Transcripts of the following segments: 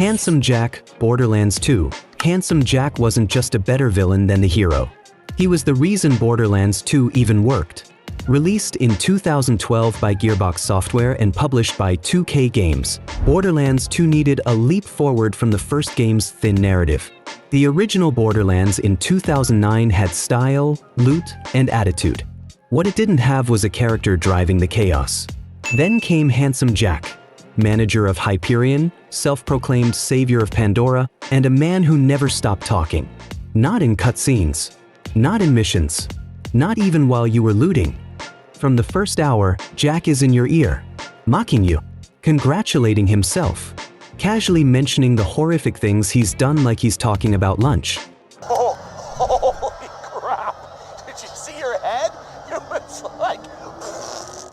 Handsome Jack, Borderlands 2. Handsome Jack wasn't just a better villain than the hero. He was the reason Borderlands 2 even worked. Released in 2012 by Gearbox Software and published by 2K Games, Borderlands 2 needed a leap forward from the first game's thin narrative. The original Borderlands in 2009 had style, loot, and attitude. What it didn't have was a character driving the chaos. Then came Handsome Jack, manager of Hyperion, self-proclaimed savior of Pandora, and a man who never stopped talking. Not in cutscenes, not in missions, not even while you were looting. From the first hour, Jack is in your ear, mocking you, congratulating himself, casually mentioning the horrific things he's done like he's talking about lunch. Oh, holy crap! Did you see your head? It was like...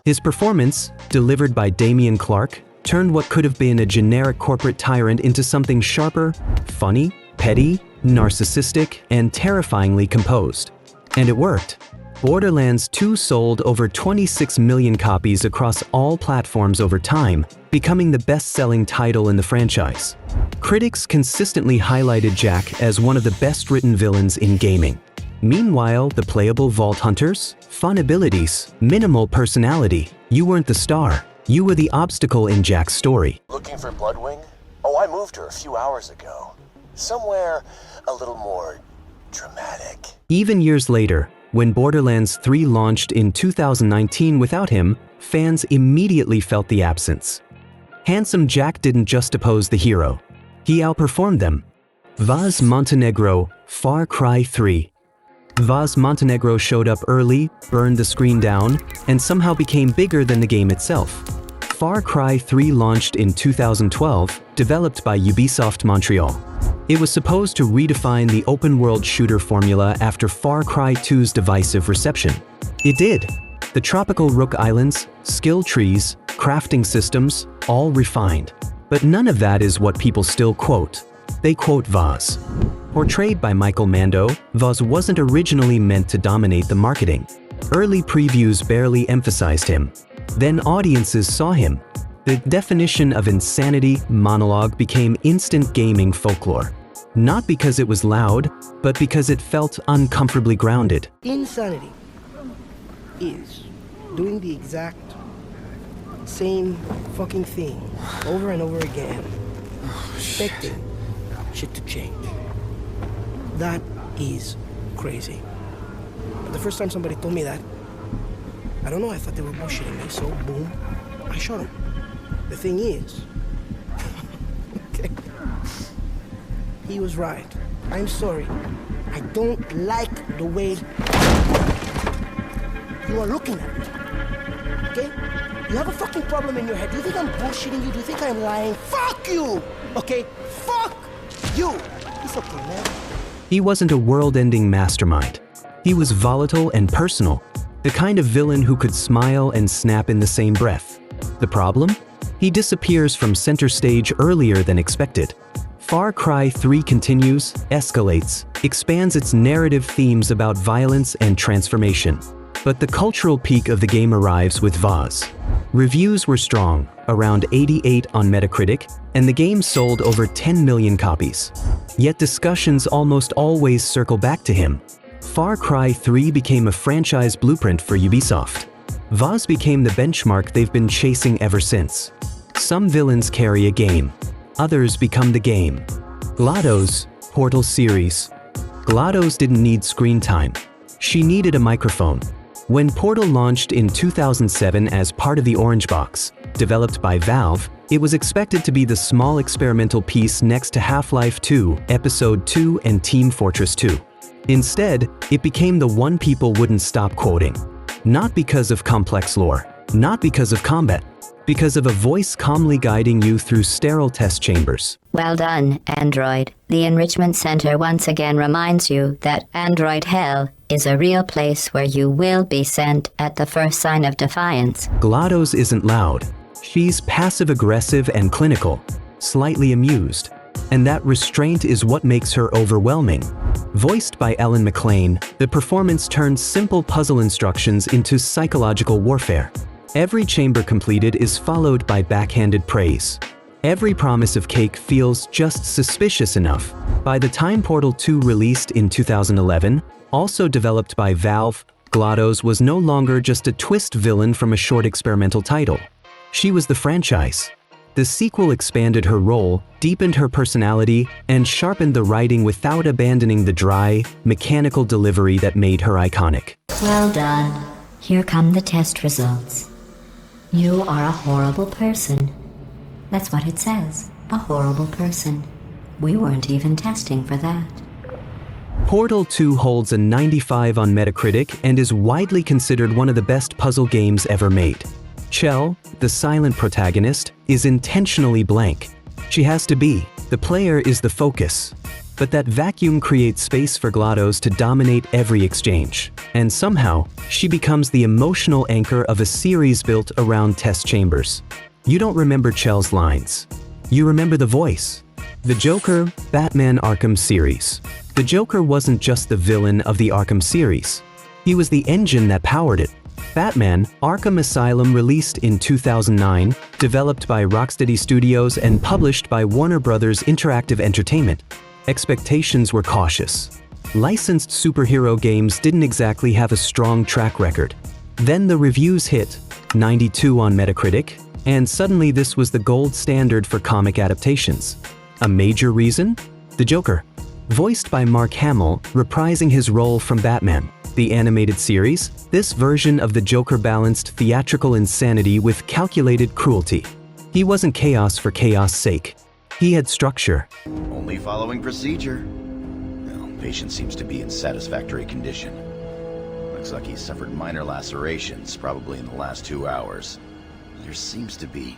His performance, delivered by Damian Clark, turned what could have been a generic corporate tyrant into something sharper, funny, petty, narcissistic, and terrifyingly composed. And it worked. Borderlands 2 sold over 26 million copies across all platforms over time, becoming the best-selling title in the franchise. Critics consistently highlighted Jack as one of the best-written villains in gaming. Meanwhile, the playable Vault Hunters, fun abilities, minimal personality. You weren't the star. You were the obstacle in Jack's story. Looking for Bloodwing? Oh, I moved her a few hours ago. Somewhere a little more dramatic. Even years later, when Borderlands 3 launched in 2019 without him, fans immediately felt the absence. Handsome Jack didn't just oppose the hero. He outperformed them. Vaas Montenegro, Far Cry 3. Vaas Montenegro showed up early, burned the screen down, and somehow became bigger than the game itself. Far Cry 3 launched in 2012, developed by Ubisoft Montreal. It was supposed to redefine the open-world shooter formula after Far Cry 2's divisive reception. It did. The tropical Rook Islands, skill trees, crafting systems, all refined. But none of that is what people still quote. They quote Vaas. Portrayed by Michael Mando, Vaas wasn't originally meant to dominate the marketing. Early previews barely emphasized him. Then audiences saw him. The definition of insanity monologue became instant gaming folklore. Not because it was loud, but because it felt uncomfortably grounded. Insanity is doing the exact same fucking thing over and over again, expecting shit to change. That is crazy. But the first time somebody told me that, I don't know, I thought they were bullshitting me, so boom, I shot him. The thing is, okay, he was right. I'm sorry. I don't like the way you are looking at me, okay? You have a fucking problem in your head. Do you think I'm bullshitting you? Do you think I'm lying? Fuck you, okay? Fuck you. It's okay, man. He wasn't a world-ending mastermind. He was volatile and personal, the kind of villain who could smile and snap in the same breath. The problem? He disappears from center stage earlier than expected. Far Cry 3 continues, escalates, expands its narrative themes about violence and transformation. But the cultural peak of the game arrives with Vaas. Reviews were strong, around 88 on Metacritic, and the game sold over 10 million copies. Yet discussions almost always circle back to him. Far Cry 3 became a franchise blueprint for Ubisoft. Vaas became the benchmark they've been chasing ever since. Some villains carry a game. Others become the game. GLaDOS, Portal series. GLaDOS didn't need screen time. She needed a microphone. When Portal launched in 2007 as part of the Orange Box, developed by Valve, it was expected to be the small experimental piece next to Half-Life 2, Episode 2, and Team Fortress 2. Instead, it became the one people wouldn't stop quoting. Not because of complex lore, not because of combat, because of a voice calmly guiding you through sterile test chambers. Well done, Android. The Enrichment Center once again reminds you that Android Hell is a real place where you will be sent at the first sign of defiance. GLaDOS isn't loud. She's passive-aggressive and clinical, slightly amused. And that restraint is what makes her overwhelming. Voiced by Ellen McLean, the performance turns simple puzzle instructions into psychological warfare. Every chamber completed is followed by backhanded praise. Every promise of cake feels just suspicious enough. By the time Portal 2 released in 2011, also developed by Valve, GLaDOS was no longer just a twist villain from a short experimental title. She was the franchise. The sequel expanded her role, deepened her personality, and sharpened the writing without abandoning the dry, mechanical delivery that made her iconic. Well done. Here come the test results. You are a horrible person. That's what it says. A horrible person. We weren't even testing for that. Portal 2 holds a 95 on Metacritic and is widely considered one of the best puzzle games ever made. Chell, the silent protagonist, is intentionally blank. She has to be. The player is the focus. But that vacuum creates space for GLaDOS to dominate every exchange. And somehow, she becomes the emotional anchor of a series built around test chambers. You don't remember Chell's lines. You remember the voice. The Joker, Batman Arkham series. The Joker wasn't just the villain of the Arkham series. He was the engine that powered it. Batman Arkham Asylum released in 2009, developed by Rocksteady Studios and published by Warner Bros. Interactive Entertainment. Expectations were cautious. Licensed superhero games didn't exactly have a strong track record. Then the reviews hit, 92 on Metacritic, and suddenly this was the gold standard for comic adaptations. A major reason? The Joker. Voiced by Mark Hamill, reprising his role from Batman, the animated series, this version of the Joker balanced theatrical insanity with calculated cruelty. He wasn't chaos for chaos' sake. He had structure. Only following procedure. Well, patient seems to be in satisfactory condition. Looks like he suffered minor lacerations, probably in the last 2 hours. There seems to be...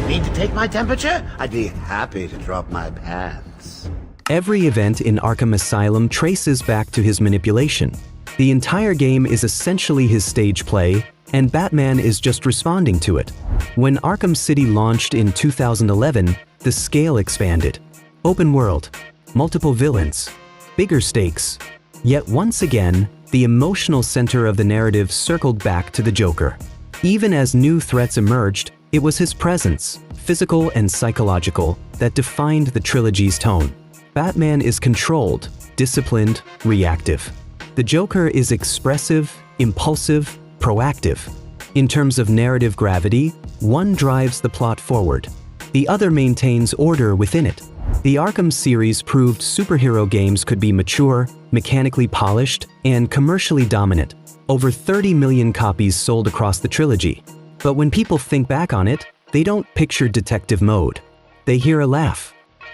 Need to take my temperature? I'd be happy to drop my pants. Every event in Arkham Asylum traces back to his manipulation. The entire game is essentially his stage play, and Batman is just responding to it. When Arkham City launched in 2011, the scale expanded. Open world, multiple villains, bigger stakes. Yet once again, the emotional center of the narrative circled back to the Joker. Even as new threats emerged, it was his presence, physical and psychological, that defined the trilogy's tone. Batman is controlled, disciplined, reactive. The Joker is expressive, impulsive, proactive. In terms of narrative gravity, one drives the plot forward. The other maintains order within it. The Arkham series proved superhero games could be mature, mechanically polished, and commercially dominant. Over 30 million copies sold across the trilogy. But when people think back on it, they don't picture detective mode. They hear a laugh.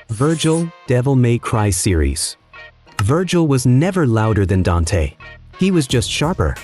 Vergil, Devil May Cry series. Vergil was never louder than Dante. He was just sharper.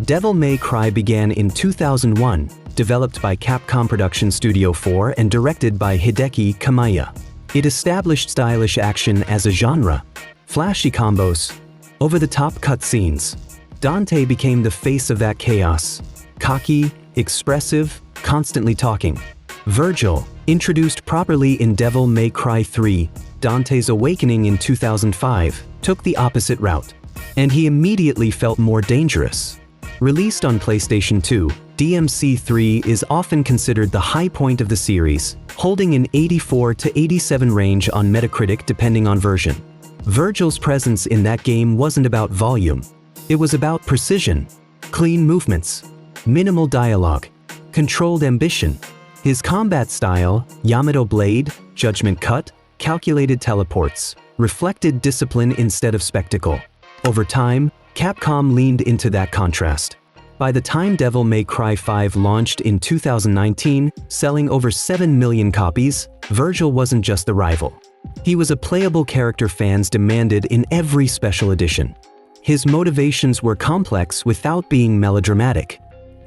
Devil May Cry began in 2001, developed by Capcom Production Studio 4 and directed by Hideki Kamiya. It established stylish action as a genre. Flashy combos, over-the-top cutscenes. Dante became the face of that chaos. Cocky, expressive, constantly talking. Vergil, introduced properly in Devil May Cry 3, Dante's Awakening in 2005, took the opposite route. And he immediately felt more dangerous. Released on PlayStation 2, DMC3 is often considered the high point of the series, holding an 84 to 87 range on Metacritic depending on version. Vergil's presence in that game wasn't about volume. It was about precision, clean movements, minimal dialogue, controlled ambition. His combat style, Yamato Blade, Judgment Cut, calculated teleports, reflected discipline instead of spectacle. Over time, Capcom leaned into that contrast. By the time Devil May Cry 5 launched in 2019, selling over 7 million copies, Vergil wasn't just the rival. He was a playable character fans demanded in every special edition. His motivations were complex without being melodramatic.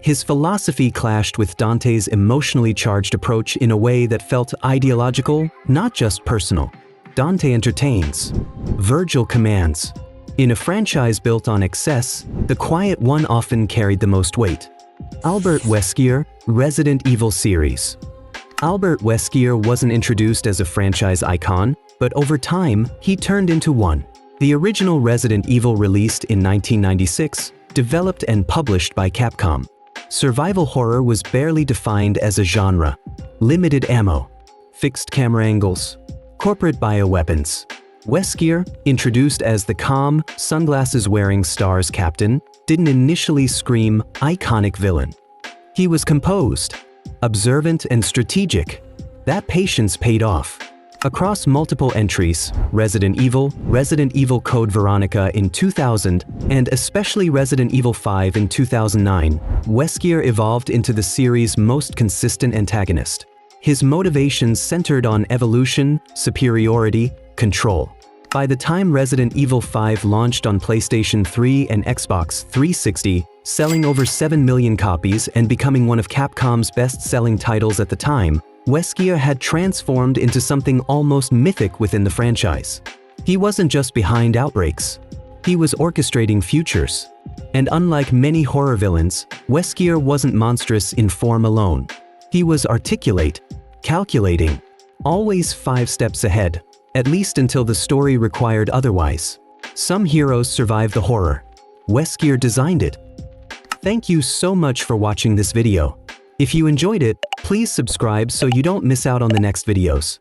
His philosophy clashed with Dante's emotionally charged approach in a way that felt ideological, not just personal. Dante entertains. Vergil commands. In a franchise built on excess, the quiet one often carried the most weight. Albert Wesker, Resident Evil series. Albert Wesker wasn't introduced as a franchise icon, but over time, he turned into one. The original Resident Evil released in 1996, developed and published by Capcom. survival horror was barely defined as a genre. Limited ammo, fixed camera angles, corporate bioweapons. Wesker, introduced as the calm, sunglasses-wearing STARS captain, didn't initially scream iconic villain. He was composed, observant, and strategic. That patience paid off. Across multiple entries, Resident Evil Code Veronica in 2000, and especially Resident Evil 5 in 2009, Wesker evolved into the series' most consistent antagonist. His motivations centered on evolution, superiority, control. By the time Resident Evil 5 launched on PlayStation 3 and Xbox 360, selling over 7 million copies and becoming one of Capcom's best-selling titles at the time, Wesker had transformed into something almost mythic within the franchise. He wasn't just behind outbreaks. He was orchestrating futures. And unlike many horror villains, Wesker wasn't monstrous in form alone. He was articulate, calculating, always 5 steps ahead, at least until the story required otherwise. Some heroes survive the horror. Wesker designed it. Thank you so much for watching this video. If you enjoyed it, please subscribe so you don't miss out on the next videos.